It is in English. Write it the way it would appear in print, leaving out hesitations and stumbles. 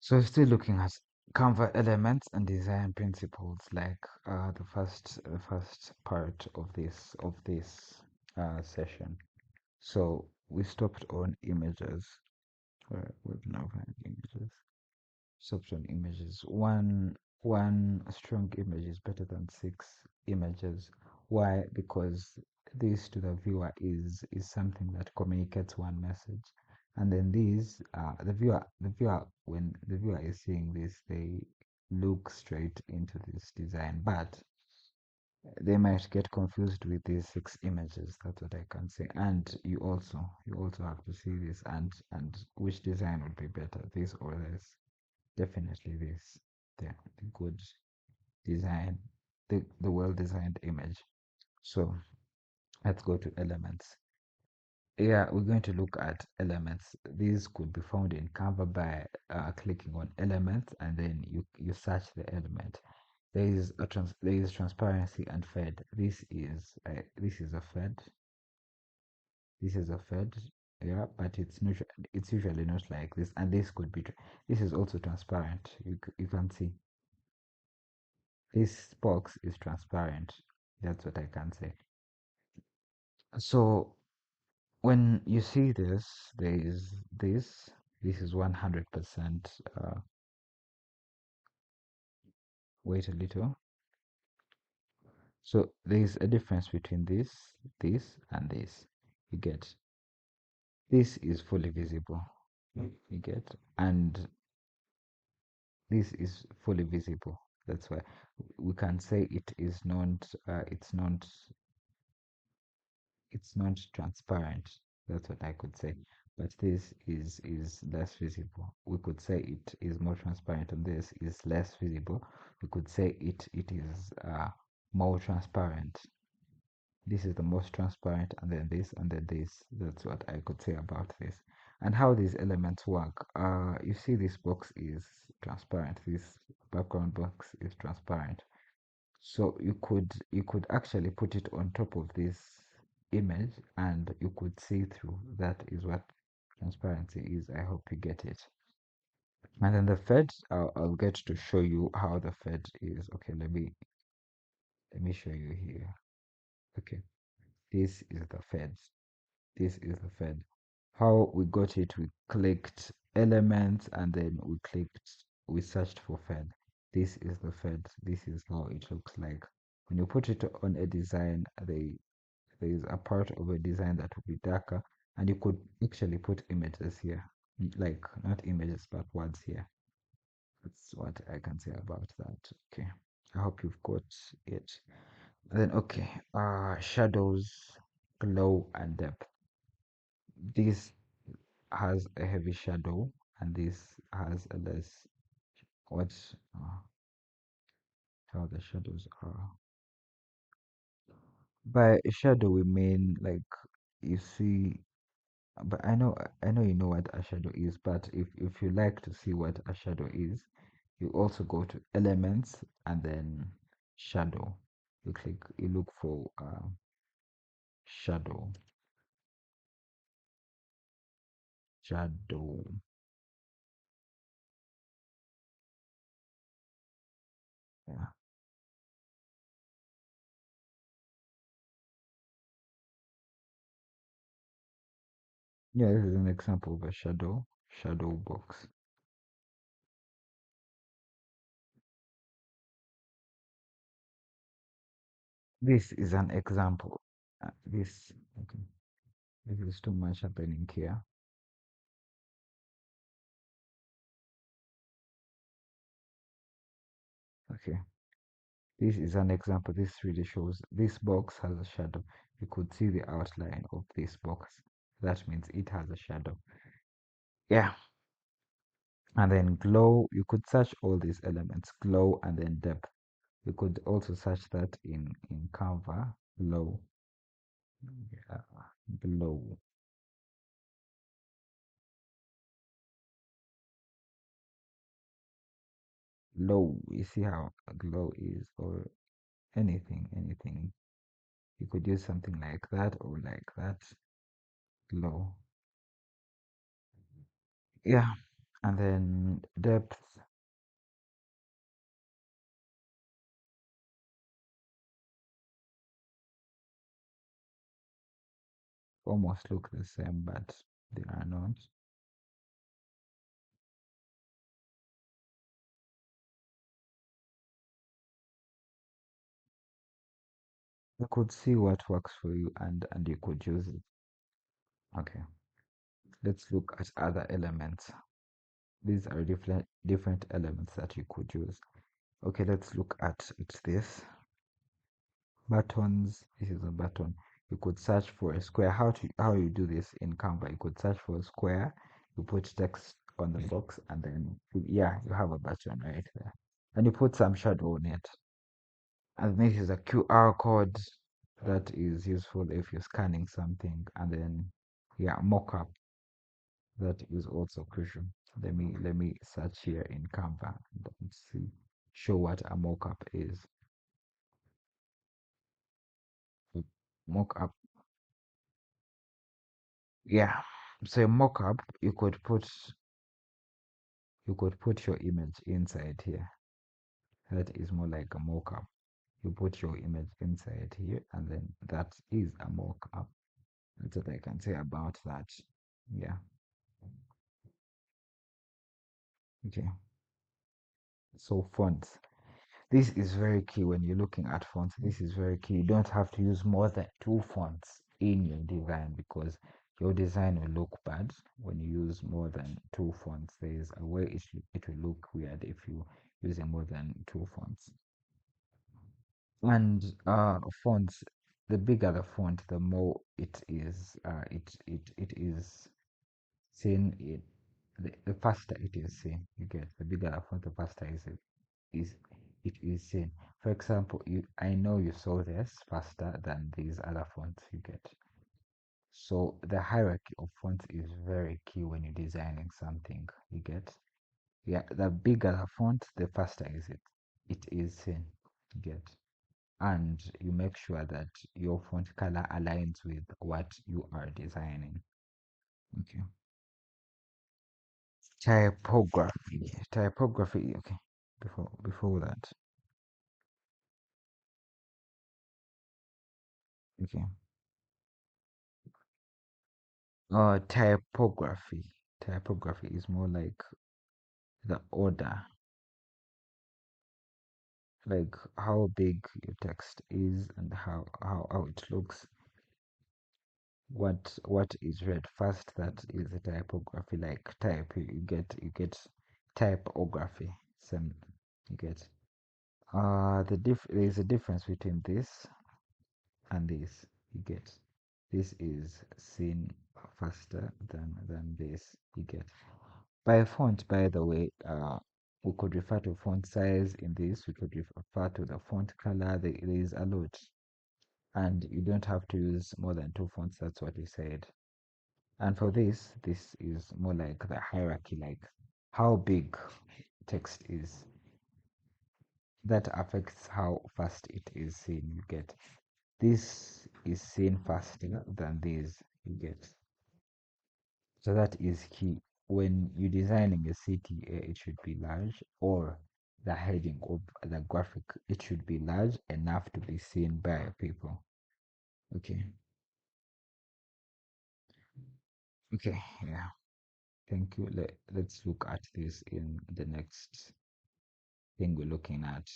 So still looking at Canva elements and design principles, like the first part of this session. So we stopped on images. We've now had images. Stopped on images. One strong image is better than six images. Why? Because this to the viewer is something that communicates one message, and then these the viewer when the viewer is seeing this, they look straight into this design, but they might get confused with these six images. That's what I can say. And you also have to see this, and which design would be better, this or this. Definitely this, the good design, the well designed image. So let's go to elements. Yeah, we're going to look at elements. These could be found in Canva by clicking on elements, and then you search the element. There is transparency and fed. This is a fed. This is a fed. Yeah, but it's usually not like this, and this could be. This is also transparent. You can see this box is transparent. That's what I can say. So when you see this, there is this. This is 100%. Wait a little. So there is a difference between this, and this. You get, this is fully visible. You get, and this is fully visible. That's why we can say it is not. It's not transparent. That's what I could say. But this is less visible. We could say it is more transparent, and this is less visible. We could say it is more transparent. This is the most transparent, and then this, and then this. That's what I could say about this. And how these elements work. You see, this box is transparent. This background box is transparent. So you could actually put it on top of this image, and you could see through. That is what transparency is. I hope you get it. And then the fed, I'll get to show you how the fed is. Okay, let me show you here. Okay, this is the fed. This is the fed. How we got it, we clicked elements, and then we searched for fed. This is the fed. This is how it looks like. When you put it on a design, there is a part of a design that will be darker, and you could actually put images here. Like, not images, but words here. That's what I can say about that. Okay, I hope you've got it. Then, okay, shadows, glow, and depth. This has a heavy shadow, and this has a less. What how the shadows are. By shadow we mean, like, you see. But I know you know what a shadow is, but if you like to see what a shadow is, you also go to elements, and then shadow. You look for shadow. Shadow. Yeah. Yeah, this is an example of a shadow box. This is an example. This, okay, this is too much happening here. Okay, this is an example. This really shows this box has a shadow. You could see the outline of this box. That means it has a shadow. Yeah. And then glow, you could search all these elements, glow, and then depth. You could also search that in Canva, glow. Yeah, glow. Glow. You see how a glow is, or anything. You could use something like that, or like that. Glow. Yeah. And then depth almost look the same, but they are not. You could see what works for you and you could use it. Okay, let's look at other elements. These are different elements that you could use. Okay, let's look at this. Buttons. This is a button. You could search for a square. How you do this in Canva? You could search for a square. You put text on the box, and then yeah, you have a button right there. And you put some shadow on it. And this is a QR code that is useful if you're scanning something. And then yeah, mockup that is also crucial. Let me search here in Canva and see show what a mockup is. Mockup, yeah. So a mockup, you could put your image inside here. That is more like a mockup. You put your image inside here, and then that is a mockup. That's what I can say about that. Yeah. Okay. So fonts. This is very key when you're looking at fonts. This is very key. You don't have to use more than two fonts in your design because your design will look bad when you use more than two fonts. There is a way it will look weird if you using more than two fonts. And fonts, the bigger the font, the more it is seen. The faster it is seen. You get the bigger the font, the faster is it is seen. For example, I know you saw this faster than these other fonts you get. So the hierarchy of fonts is very key when you're designing something. You get, yeah, the bigger the font, the faster is it. It is seen. You get, and you make sure that your font color aligns with what you are designing. Okay. Typography. Typography. Okay. Before that. Okay. Typography. Typography is more like the order, like how big your text is and how it looks. What is read first, that is the typography. Like type, you get typography. Some you get. There's a difference between this and this. You get. This is seen faster than this. You get. By font, by the way, we could refer to font size in this. We could refer to the font color. There is a lot, and you don't have to use more than two fonts. That's what he said. And for this is more like the hierarchy, like how big text is. That affects how fast it is seen. You get, this is seen faster than this. You get. So that is key. When you're designing a CTA, it should be large, or the heading of the graphic, it should be large enough to be seen by people. Okay. Okay. Yeah. Thank you. Let's look at this in the next thing we're looking at.